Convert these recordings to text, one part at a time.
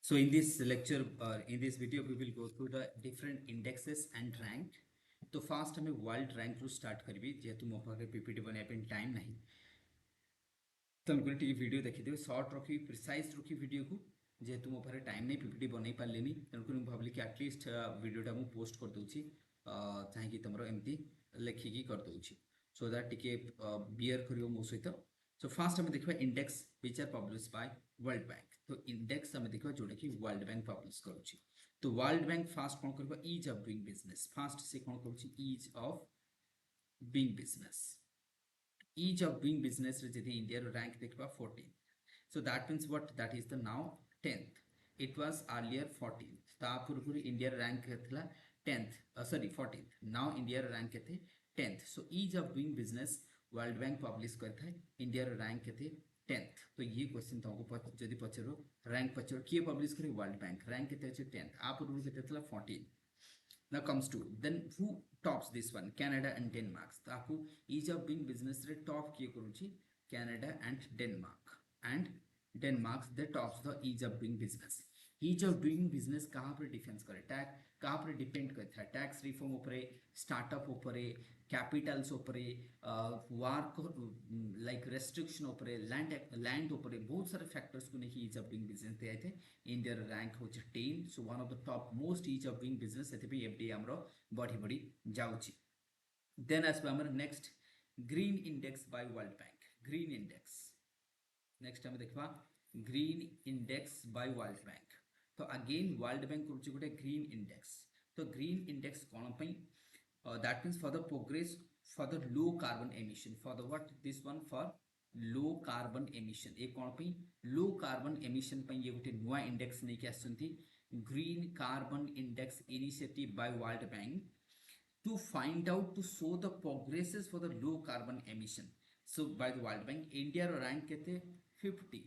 So in this lecture, in this video, we will go through the different indexes and rank. तो fast हमें world rank रू start करी जेहेतु मो पाखे पीपीटी बनवाई टाइम ना तेणुक वीडियो देखिदेवे सर्ट रखी प्रिसाइज रखी वीडियो को जेहेतु मो पाखे टाइम नहीं पीपीटी बनई पारे तेणुक भाविली कि आटलिस्ट वीडियोटा मुझे पोस्ट करदे चाहिए तुम एमती लेखिकी करदे सो दैट टिके बियर कर मो सहित सो फास्ट हमें देखा index which are publish by world bank तो इंडेक्स हमें देखा जोटा कि वर्ल्ड बैंक पब्लिश करुच्ची तो वर्ल्ड बैंक फास्ट कौन कर is of doing business fast से कौन कर is of doing business is of doing business रे जदि इंडिया रो रैंक देखबा 14 so that means what that is the now 10th it was earlier 14th ता पूर्व इंडिया रैंक थला 10th sorry 14th now India rank केते 10th so ease of doing business world bank publish करता है India rank केते 10th तो ये question तुमको जदि पचरो रैंक पचरो किए पब्लिश करे वर्ल्ड बैंक रैंक केते अछि 10th आ पूर्व केते थला 14 now comes to then who tops this one Canada and Denmark ताकू ease of doing business रे टॉप किए करूची Canada and Denmark they tops the ease of doing business ease of doing business कहाँ पर defence करे tax कहाँ पर depend करता है टैक्स रिफॉर्म ऊपर स्टार्टअप ऊपर कैपिटल्स ऊपर वार्क लाइक रेस्ट्रिक्शन ऊपर लैंड ऊपर बहुत सारे फैक्टर्स को नहीं इज ऑफ डूइंग बिजनेस दिया थे इंडिया रैंक हो 10 so one of the top most is of doing business एथि एफडीआई हमरो बढ़ी बढ़ी जाउची देन आसबे हमर next green index bye world bank green index next हम देखबा green index bye world bank तो अगेन वर्ल्ड बैंक करूची गोटे ग्रीन इंडेक्स तो ग्रीन इंडेक्स कोन पई that means for the progress for the low carbon emission for the what this one for low carbon emission ए कोन पई low carbon emission पई ये गोटे नुवा इंडेक्स नै के आसंती green carbon index initiative by world Bank to find out to show the progresses for the low carbon emission so by the world bank india rank kete 50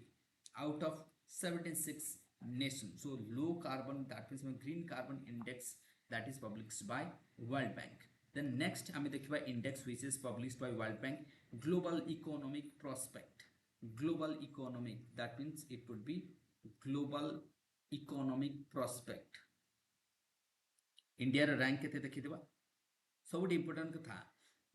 out of 76 nations so low carbon that means green carbon index that is published by world bank then next hame dekhiba index which is published by world bank global economic prospect global economic that means it would be global economic prospect india rank kete dekhiba सब important कथा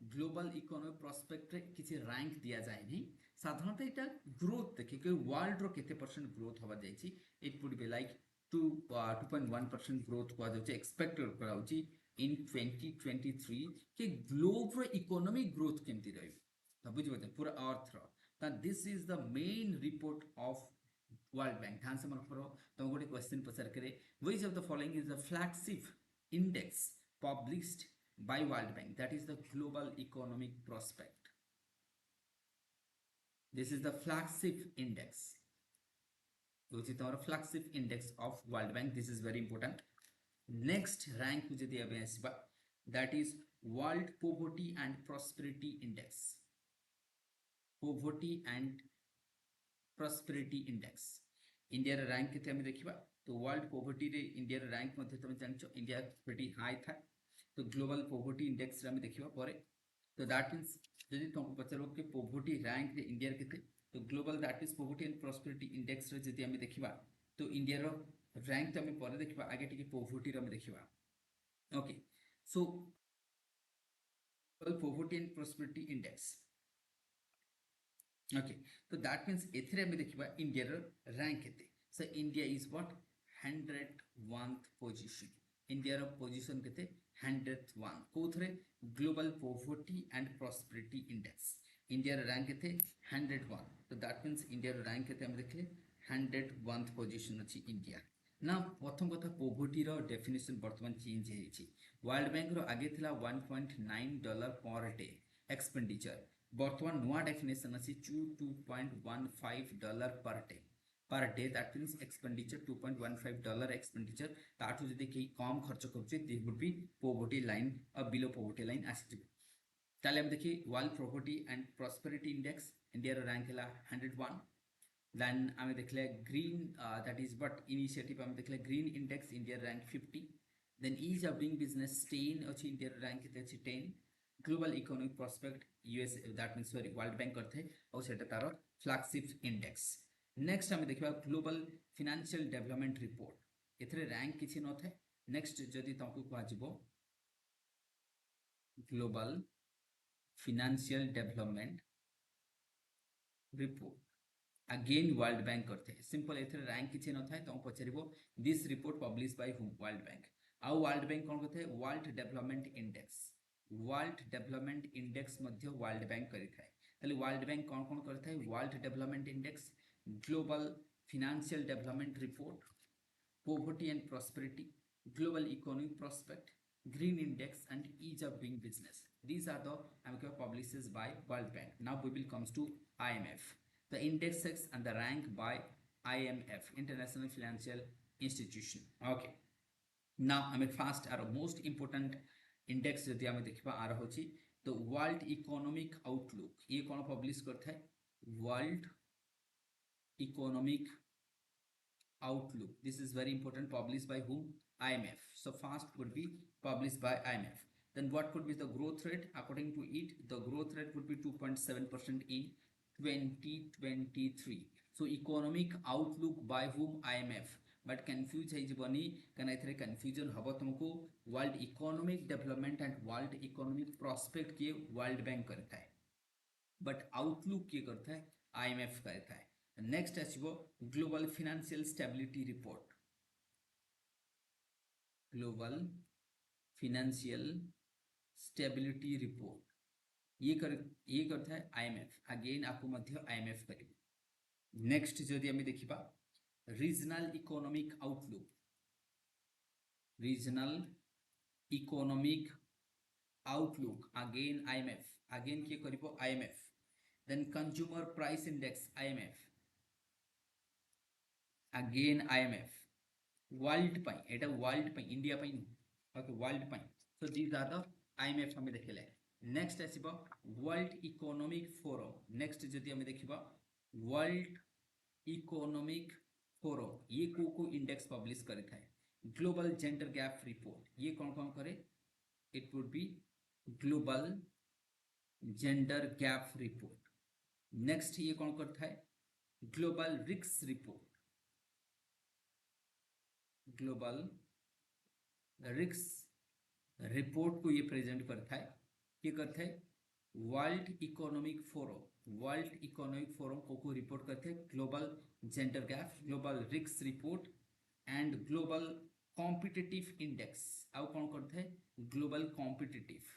global economic prospect रे किसी rank दिया जाए नहीं साधारणतः एटा growth देखि कि वर्ल्ड रो केते परसेंट ग्रोथ होबा जायछि it would be like 2.1% growth को जाउछि एक्सपेक्टेड कराउछि इन 2023 कि ग्लोब रो इकोनॉमिक ग्रोथ केमति रहै त बुझिबो पूरा अर्थ रो त this is the main report of World Bank ध्यान से मन करो तो गोटे क्वेश्चन पसर करे which of the following is the flagship index published by World Bank that is the global economic prospect this is the flagship index which is our flagship index of World Bank this is very important next rank which is that is World Poverty and Prosperity Index poverty and prosperity index India rank केते हम देखिबा तो world poverty रे India rank मध्ये तुम जानछो India pretty high था तो global poverty index रे देखिबा परे तो दैट मींस यदि तुमको पचरो कि पोवर्टी रैंक रे इंडिया केते तो global that is poverty and prosperity index रे यदि हम देखिबा तो इंडिया रो रैंक तो हम परे देखिबा आगे टिके पोवर्टी रे हम देखिबा okay so poverty and prosperity index okay तो दैट मींस एथरे हम देखिबा इंडिया रो रैंक केते so India is what 101th position India रो पोजीशन केते 101 कोथरे global poverty and prosperity index India रो रैंक केते 101 तो दैट मींस इंडिया रो रैंक केते हम देखले 101th पोजीशन अछि इंडिया ना प्रथम कथा पोवर्टी रो डेफिनेशन वर्तमान चेंज हेछि वर्ल्ड बैंक रो आगे थिला $1.9 पर डे एक्सपेंडिचर वर्तमान नुवा डेफिनेशन अछि $2.15 per day that means expenditure $2.15 expenditure ताठू जदि के कम खर्च करछे they would be poverty line और बिलो पोवर्टी लाइन आसीबे ताले हम देखि world poverty and prosperity index India रो रैंक हला 101 देन हम देखले green that is but initiative हम देखले green index India rank 50 then ease of doing business 10 अछि इंडिया रैंक केते अछि 10 global economic prospect US that means sorry World bank करथे और सेटा तारो फ्लैगशिप इंडेक्स नेक्स्ट आम देखा ग्लोबल फाइनेंशियल डेवलपमेंट रिपोर्ट एथरे रैंक किसी न थाए नेक्स्ट जदि तुमको कह global financial development report again World Bank करते हैं सिंपल एथरे रैंक किसी न थाए तुम पचार this report publish by whom World Bank आउ वर्ल्ड बैंक कौन करते हैं वर्ल्ड डेवलपमेंट इंडेक्स मध्य वर्ल्ड बैंक करिथाए ताले वर्ल्ड बैंक कौन कौन करथाए world development index global financial development report poverty and prosperity, global economic prospect, green index, and ease of doing business. These are the published by World Bank. Now we will comes to IMF. The indexes and the rank by IMF, International Financial Institution. Okay. Now I mean first are most important index जदि आम देखा are हूँ तो world economic outlook ये कौन publish करता है world economic outlook. This is very important, published by whom? IMF. So first would be published by IMF. Then what could be the growth rate? According to it, the growth rate would be 2.7% in 2023. So economic outlook by whom? IMF. But confuse है जीवनी कना इतने confusion हवा तुमको world economic development and world economic prospect के world bank करता है but outlook के करता है IMF करता है नेक्स्ट आसो global financial stability report global financial stability report ये करता है आईएमएफ अगेन आपको मध्य आईएमएफ करिबो नेक्स्ट जदि हम देखिबा regional economic outlook again IMF again के करिबो IMF then consumer price index IMF again IMF world पाई एटा वर्ल्ड पाई इंडिया पाई ओके वर्ल्ड पाई so these are the IMF हमें देखले नेक्स्ट आसीबो वर्ल्ड इकोनॉमिक फोरम नेक्स्ट जदि हमें देखिबा वर्ल्ड इकोनॉमिक फोरम ये को इंडेक्स पब्लिश करि थाए ग्लोबल जेंडर गैप रिपोर्ट ये कौन कौन करे it would B global gender gap report next ये कौन करता है global risk report global risk report को ये प्रेजेंट करता है क्या करता है वर्ल्ड इकोनॉमिक फोरम को रिपोर्ट करते हैं global gender gap global risk report and global competitive index आउ कौन करता है global competitive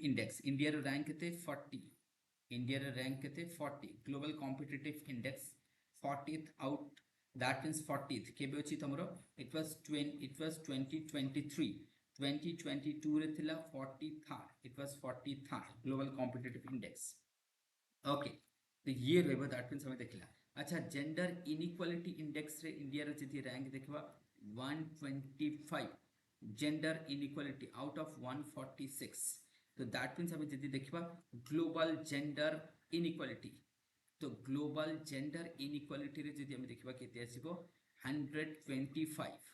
index India rank केते 40 इंडिया रैंक केते 40 global competitive index 40th out that means 40th केबे अछि तमरो इट वाज 2023 2022 रे थिला 43rd it was 43rd global competitive index okay तो ये रहबो दैट मींस हमें देखला अच्छा जेंडर इनइक्वालिटी इंडेक्स रे इंडिया रे जति रैंक देखबा 125 जेंडर इनइक्वालिटी आउट ऑफ 146 तो दैट मीन्स हमें जदि देखा ग्लोबल जेंडर इनइक्वालिटी तो ग्लोबल जेंडर इनइक्वालिटी रे जदि हमें देखा केते आसीबो 125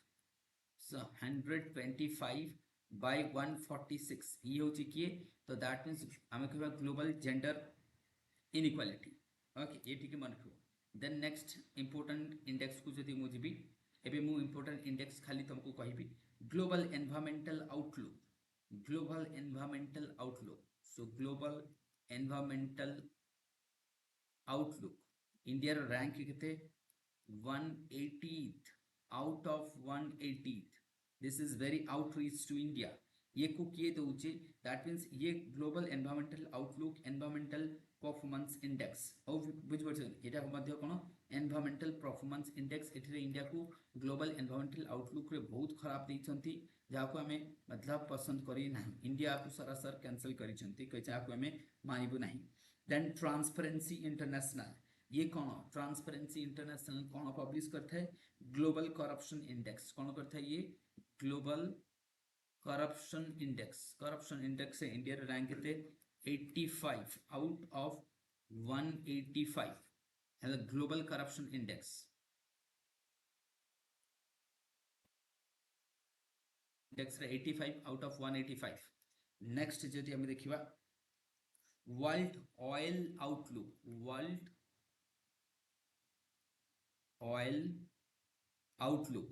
सो 125 बाय 146 ये होची किए तो दैट मीन्स हमें कहबा ग्लोबल जेंडर इनइक्वालिटी ओके ये ठीक मन रखो देन नेक्स्ट इंपोर्टेंट इंडेक्स को जदि मु जिबी एबे मु इंपोर्टेंट इंडेक्स खाली तुमको कहबी global environmental outlook so global environmental outlook India रो रैंक केते 180th out of 180th this is very outreach to India ये को किए दोचे दैट मींस ये global environmental outlook environmental performance index और बुझ परछन एटा मध्य कोन एनवायरमेंटल परफॉर्मेंस इंडेक्स एठरे इंडिया को ग्लोबल एनवायरमेंटल आउटलुक रे बहुत खराब दैछंती जाको हमें मतलब पसंद करी नहीं इंडिया को सरासर कैंसिल करिसंती कहि जाको हमें मानिबो नहीं देन ट्रांसपेरेंसी इंटरनेशनल ये कौन ट्रांसपेरेंसी इंटरनेशनल कौन पब्लिश करता है ग्लोबल करप्शन इंडेक्स कौन करता है ये ग्लोबल करप्शन इंडेक्स है इंडिया रैंक थे 85 आउट ऑफ 185 है ग्लोबल करप्शन इंडेक्स इंडेक्स रे 85 आउट ऑफ 185 नेक्स्ट जदि हम देखिबा world oil outlook, world oil outlook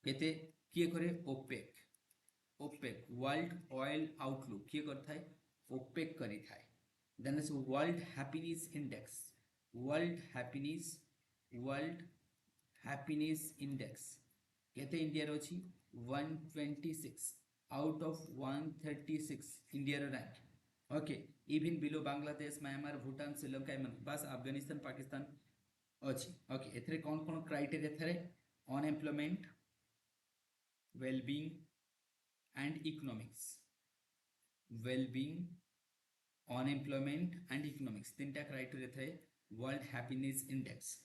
केते किए करे OPEC, OPEC world oil outlook किए करथाय ओपेक करी थाय। Then is world happiness index, world happiness, world happiness index केते इंडिया रो अछि 126 आउट ऑफ 136 इंडिया रो rank. Okay, even below Bangladesh, Myanmar, Bhutan, Sri Lanka एमन बस अफगानिस्तान पाकिस्तान अछि। ओके, एथरे कोन कोन क्राइटेरिया थरे unemployment, wellbeing and economics, wellbeing, unemployment and economics तीनटा क्राइटेरिया थाए वर्ल्ड हैप्पीनेस इंडेक्स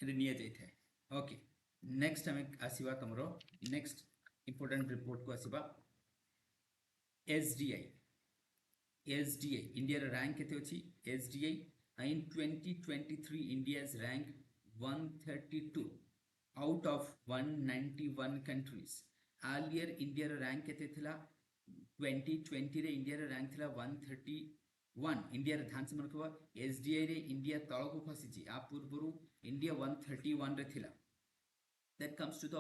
रे निया जाय थाए। ओके, नेक्स्ट हमें आसीबा तमरो नेक्स्ट इंपोर्टेंट रिपोर्ट को आसीबा एसडीआई, एसडीआई इंडिया रो रैंक केते अछि एसडीआई इन 2023 इंडिया's rank 132 out of 191 countries। earlier India रो रैंक केते थिला 2020 रे इंडिया रो रैंक थिला 131। इंडिया रे ध्यान से मन रखबा एसडीआई रे इंडिया तळ को खसीची आ पूर्वरु इंडिया 131 रे थिला। that comes to the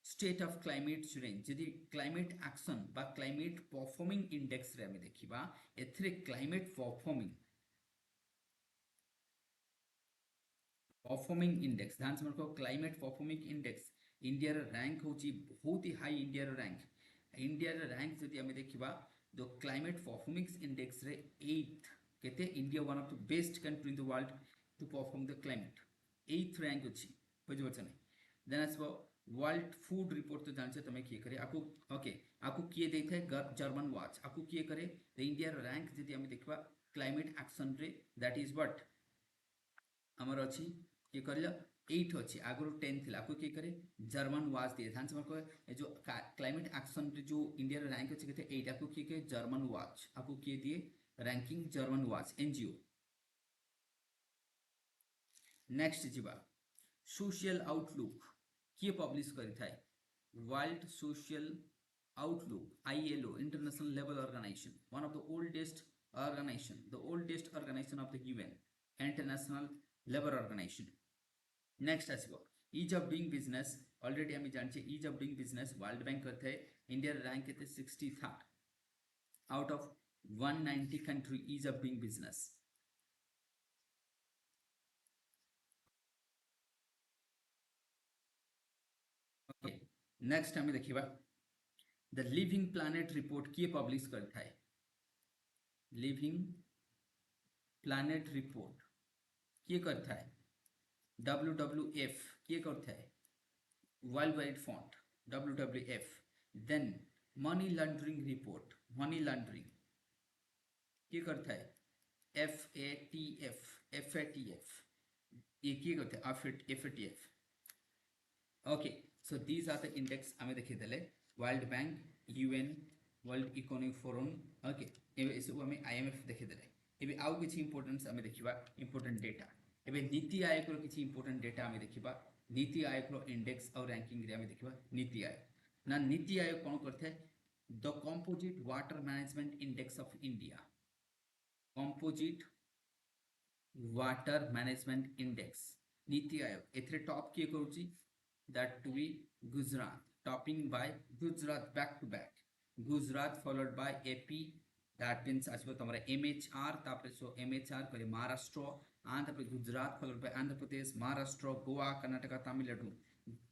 state of climate change, जदि climate action बा climate performing index रे हमें देखिबा एथरे climate परफॉर्मिंग इंडेक्स ध्यान से रखो क्लाइमेट परफॉर्मिंग इंडेक्स इंडिया रो रैंक होची बहुत ही हाई। इंडिया रो रैंक, इंडिया रो रैंक जदि हमें देखिबा द क्लाइमेट परफॉर्मिंग इंडेक्स रे 8th केते India one of the best country in the world to perform the climate, 8th rank अछि बुझ बचने। देन आसबो वर्ल्ड फूड रिपोर्ट तो जानछे तमे किए करे आकु। ओके, आकु किए देइ थे जर्मन वॉच, आकु किए करे द इंडिया रो रैंक जदि हमें देखिबा क्लाइमेट एक्शन रे दैट इज व्हाट हमर अछि किए करला 8 अछि आगु 10 थिला आकु किए करे जर्मन वॉच दिए। ध्यान से को जो क्लाइमेट एक्शन रे जो इंडिया रो रैंक अछि केते 8 आकु किए के जर्मन वॉच, आकु किए दिए ranking German watch NGO. Next जिबा सोशल आउटलुक किए पब्लिश करि थाए world social outlook ILO international level organization, one of the oldest organization, the oldest organization of the UN international labor organization। Next आसीबो ease of doing business, already हम जानछे ease of doing business world bank करथे India rank केते 63rd out of 190 country ease of doing business. Okay, next हमें देखिबा the living planet report किए publish करथा है, लिविंग प्लैनेट रिपोर्ट किए करथा है WWF किए करथा है world wide fund WWF। Then money laundering report, money laundering किए करथा है FATF ये किए करथा है FATF। Okay, so these are the index आमे देखि देले world bank, UN, world economic forum. Okay, एबे सब हमें आईएमएफ देखि देले। एबे आउ किछि इंपोर्टेंस हमें देखिबा इंपोर्टेंट डेटा। एबे नीति आयोग रो किछि इंपोर्टेंट डेटा हमें देखिबा, नीति आयोग रो इंडेक्स और रैंकिंग रे हमें देखिबा नीति आयोग ना नीति आयोग कोन करथे the composite water management index of India, composite water management index NITI Aayog एथरे top किए करूची that to be Gujarat, topping by Gujarat back to back, Gujarat followed by AP, that means আসবে তোমার MHR, তারপরে সো MHR করে মহারাষ্ট্র, তারপরে Gujarat followed by Andhra Pradesh, Maharashtra, Goa, Karnataka, Tamil Nadu.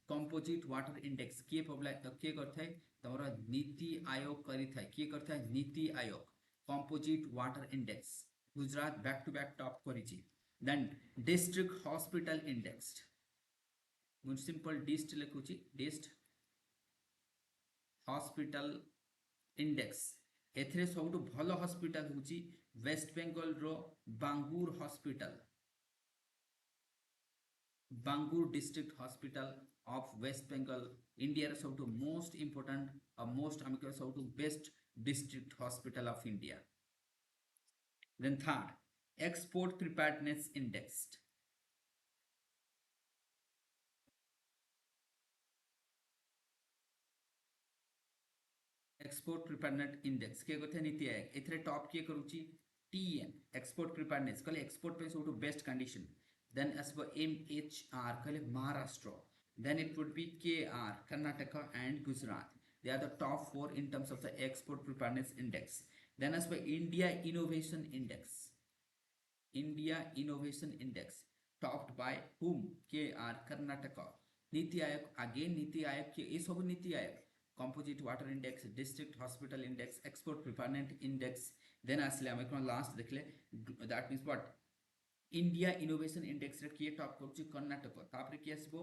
Composite water index किए public किए करता है तुम्हारा नीति आयोग करी था, किए करता है NITI Aayog composite water index Gujarat back to back top करी। देन डिस्ट्रिक्ट हॉस्पिटल इंडेक्स मुझे सिंपल डिस्ट लिखुची डिस्ट हॉस्पिटल इंडेक्स एथरे सबुठु भल हॉस्पिटल होची वेस्ट बेंगल रो Bangur hospital, Bangur district hospital of West Bengal India रो सबुठु मोस्ट इंपोर्टेंट और मोस्ट आम सबुठु best district hospital of India. Then third export preparedness index, export preparedness index के कहते नीति आयोग एथरे टॉप किए करूची TN export preparedness कहले export पे सबटू best condition. Then as for MHR कहले Maharashtra. Then it would be KR Karnataka and Gujarat. They are the top 4 in terms of the export preparedness index. Then as for India Innovation Index. India Innovation Index topped by whom? KR Karnataka. Niti Aayog again Niti Aayog के ये सब Niti Aayog composite water index, district hospital index, export preparedness index. Then আসলে আমি কোন last দেখলে that means what India Innovation Index रे किए top করছে কর্ণাটক, তারপরে কি আসবো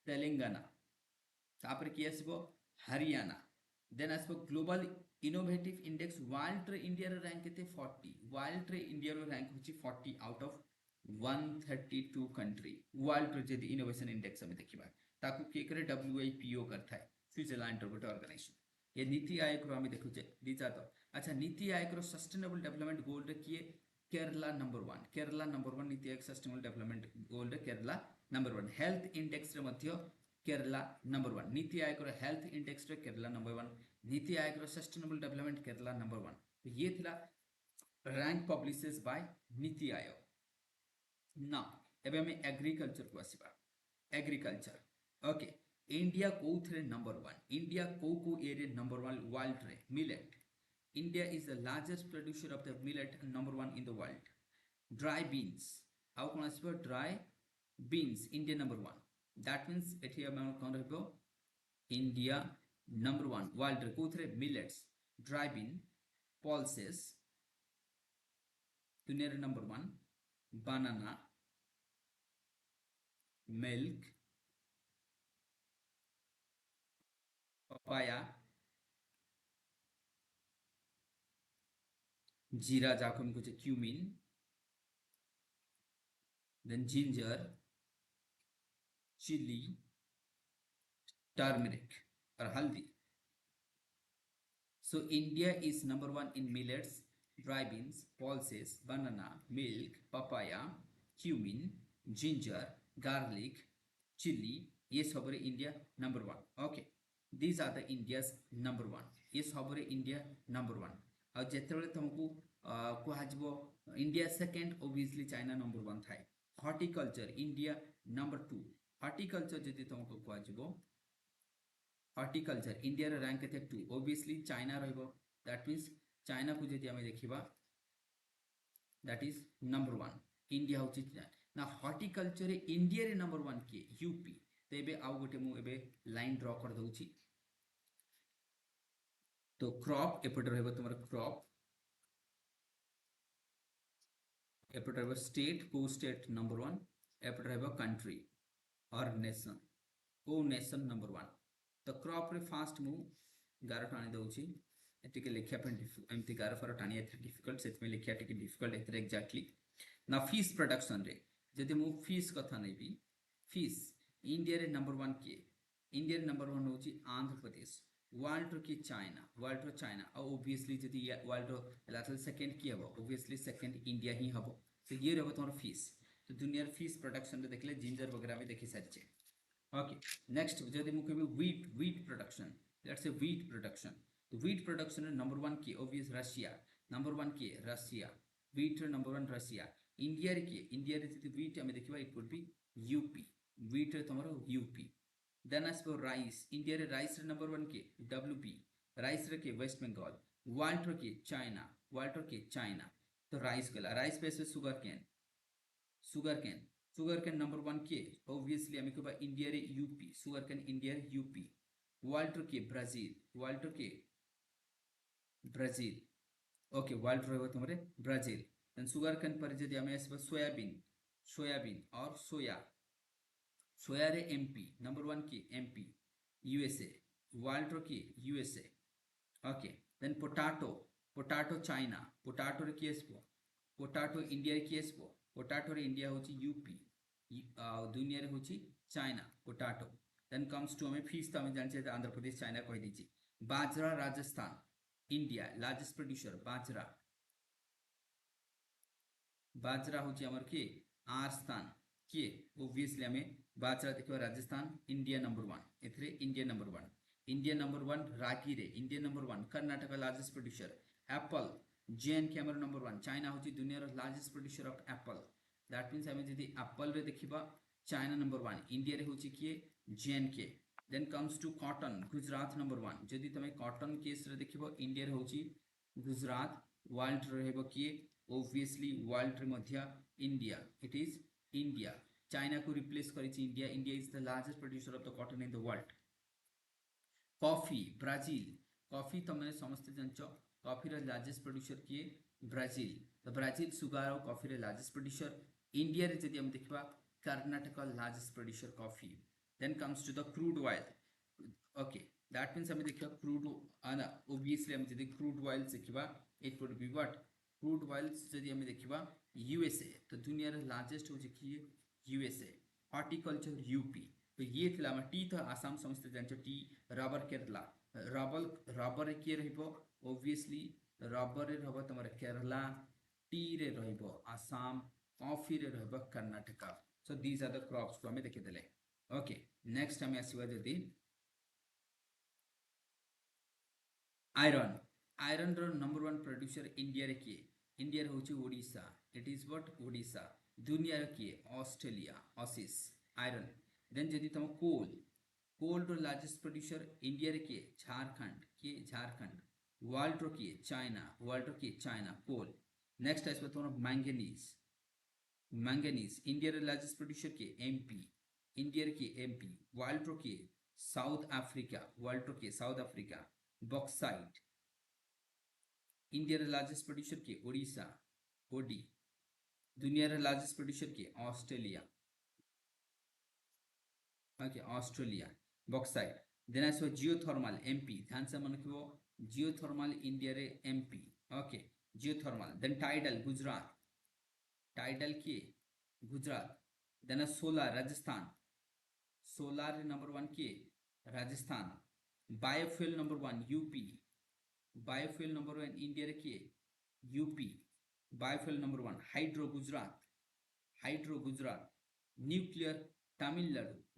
তেলেঙ্গানা, তারপরে কি আসবো হরিয়ানা। দেন আসবো গ্লোবাল ইনোভেটিভ ইন্ডেক্স ওয়ার্ল্ড রে ইন্ডিয়ার র্যাঙ্ক কেতে 40, ওয়ার্ল্ড রে ইন্ডিয়ার র্যাঙ্ক হচ্ছে 40 আউট অফ 132 कंट्री। वर्ल्ड रे जदी इनोवेशन इंडेक्स में देखिबा ताकू के करे WIPO करता है स्विट्जरलैंड रो गोटे ऑर्गेनाइजेशन। ये नीति आयोग रो हम देखुचे दीज आर तो अच्छा नीति आयोग रो सस्टेनेबल डेवलपमेंट गोल रे किए Kerala number 1, Kerala number 1 NITI Aayog sustainable development goal रे केरला नंबर 1। हेल्थ इंडेक्स रे मध्य केरला नंबर 1, नीति आयोग रो हेल्थ इंडेक्स रे केरला नंबर 1, नीति आयोग रो सस्टेनेबल डेवलपमेंट केरला नंबर 1। तो ये थिला rank publishes bye NITI Aayog. ना एबे हमें एग्रीकल्चर को आसीबा। एग्रीकल्चर ओके इंडिया कोथरे नंबर 1, इंडिया को एरिया नंबर 1 वर्ल्ड रे millet. India is the largest producer of the millet number 1 in the world. Dry beans आउ कोन आसीबा dry beans India number 1। That means एठी हम कोन रहबो इंडिया नंबर 1 वर्ल्ड रे कोथरे मिलेट्स ड्राई बीन पल्सेस दुनिया रे नंबर 1 banana milk papaya जीरा जाको हम कुछ cumin then ginger chili turmeric और हल्दी। So India is number 1 in millets, dry beans, pulses, banana, milk, papaya, cumin, ginger, garlic, chili. ये सब रे India number 1। Okay these are the India's number 1। ये सब रे इंडिया नंबर 1। और जेतेबेले तुमको कुहाजबो India second obviously China number 1 थाए। Horticulture India number 2। हॉर्टिकल्चर जदि तुमको कुहाजबो हॉर्टिकल्चर इंडिया रे रैंक केते 2 ऑब्वियसली चाइना रहबो। दैट मींस चाइना को जदि हमें देखिबा दैट इज नंबर 1 इंडिया होची ना। हॉर्टिकल्चर इंडिया रे नंबर 1 के यूपी। तो एबे आउ गोटे मु एबे लाइन ड्रा कर दउची। तो क्रॉप एपट रहबो तुम्हारा क्रॉप, एपट रहबो स्टेट को स्टेट नंबर 1, एपट रहबो कंट्री और नेशन को नेशन नंबर 1। तो क्रॉप रे फास्ट मु गार टाणी दउची एटिके लिखिया पे एमती गार फर टाणी एथे डिफिकल्ट सेत में लिखिया टिके डिफिकल्ट एथे एग्जैक्टली ना। फिश प्रोडक्शन रे जदि मु फिश कथा नेबी फिश इंडिया रे नंबर 1 के इंडिया रे नंबर 1 होची आंध्र प्रदेश। वर्ल्ड रो की चाइना, वर्ल्ड रो चाइना और ऑब्वियसली जदि वर्ल्ड रो लाथल सेकंड की हबो ऑब्वियसली सेकंड इंडिया ही हबो। तो ये रहबो तोर फिश। तो दुनिया रे फिश प्रोडक्शन रे देखले जिंजर वगैरह में देखि सारिचे। ओके नेक्स्ट जदि मु कहबी wheat production, let's say wheat production. तो व्हीट प्रोडक्शन नंबर 1 की ऑब्वियस रशिया नंबर 1 की Russia. Wheat number 1 Russia. India रे की इंडिया रे जदि व्हीट हमें देखिबा it would be UP. Wheat रे तमरो UP. Then as for rice India रे राइस रे नंबर 1 के WP। राइस रे के वेस्ट बंगाल। वर्ल्ड रे के चाइना, वर्ल्ड रे के चाइना। तो राइस गला राइस पे से शुगर केन नंबर 1 के ऑब्वियसली हमें कहबा इंडिया रे यूपी। शुगर केन इंडिया रे यूपी। वर्ल्ड रे के ब्राजील, वर्ल्ड रे के ब्राजील। ओके वर्ल्ड रहबो तमरे ब्राजील। देन शुगर केन पर जदि हमें आसबा सोयाबीन और सोया रे MP नंबर 1 की MP USA। वर्ल्ड रो की USA। Okay then potato China. Potato रे की आसबो पोटाटो इंडिया रे की आसबो पोटाटो रे इंडिया होची यूपी दुनिया रे होची China potato. Then comes to हमें फिश तो हमें जानछे आंध्र प्रदेश चाइना कहि दीची। बाजरा राजस्थान इंडिया लार्जेस्ट प्रोड्यूसर बाजरा होची हमर के आर स्थान के ऑब्वियसली हमें बाजरा देखिबा राजस्थान इंडिया नंबर 1 एथरे इंडिया नंबर 1 रागी रे India number 1 Karnataka largest producer. Apple JNK हमर नंबर 1 चाइना होची दुनिया रो largest producer of apple that means हमें जदी एप्पल रे देखिबा चाइना नंबर 1 इंडिया रे होची किए JNK then comes to cotton Gujarat number 1 जदी तमे कॉटन केस रे देखिबो इंडिया रे होची गुजरात वर्ल्ड रे हेबो किए ऑब्वियसली वर्ल्ड रे मध्य India it is India China को रिप्लेस करिछि India India is the largest producer of the cotton in the world coffee Brazil coffee तमे समस्त जानचो कॉफी रे लार्जेस्ट प्रोड्यूसर किए ब्राजील तो ब्राजील सुगार और कॉफी रे लार्जेस्ट प्रोड्यूसर इंडिया रे जदी हम देखबा Karnataka largest producer coffee then comes to the crude oil okay that means हम देखिबा क्रूड ऑब्वियसली हम जदी क्रूड ऑयल देखिबा it would be what crude oil जदी हम देखिबा यूएसए तो दुनिया रे लार्जेस्ट हो किए यूएसए हॉर्टिकल्चर यूपी तो ये थिला हम टी तो आसाम समस्त जानचो टी रबर केरला रबर किए रहिबो ऑब्वियसली रबर रे रहबो तमर केरला टी रे रहबो आसाम कॉफी रे रहबो Karnataka so these are the crops को हमें देखि देले ओके नेक्स्ट हमें आसीबा जदी आयरन आयरन रो नंबर 1 प्रोड्यूसर इंडिया रे किए इंडिया रे होची Odisha it is what Odisha दुनिया रे किए ऑस्ट्रेलिया ऑसिस आयरन देन जदी तम कोल कोल रो लार्जेस्ट प्रोड्यूसर इंडिया रे किए झारखंड वर्ल्ड रो किए चाइना कोल नेक्स्ट आइस तम मैंगनीज इंडिया रे लार्जेस्ट प्रोड्यूसर किए एमपी इंडिया रे किए एमपी वर्ल्ड रो किए साउथ अफ्रीका बॉक्साइट इंडिया रे लार्जेस्ट प्रोड्यूसर किए ओडिशा ओडी दुनिया रे लार्जेस्ट प्रोड्यूसर किए ऑस्ट्रेलिया बॉक्साइट देन आसो जियोथर्मल एमपी ध्यान से मन रखिबो जियोथर्मल इंडिया रे MP okay geothermal then tidal किए Gujarat then solar Rajasthan solar number 1 किए Rajasthan biofuel number 1 UP biofuel number 1 India रे किए UP biofuel number 1 hydro Gujarat nuclear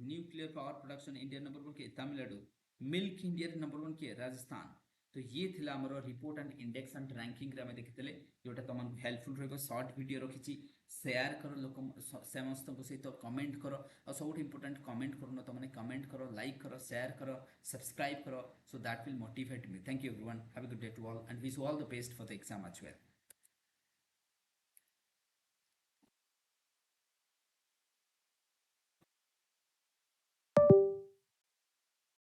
nuclear power production India number 1 के तमिलनाडु मिल्क इंडिया नंबर 1 के राजस्थान तो ये थिला हमर report and index and ranking रे हम देखितले जोटा तमन हेल्पफुल रहबो शॉर्ट वीडियो रखिछि शेयर करो लोक समस्त को सहित कमेंट करो और सब इंपोर्टेंट कमेंट करनो तमने कमेंट करो लाइक करो शेयर करो सब्सक्राइब करो so that will motivate me thank you everyone have a good day to all and wish you all the best for the exam as well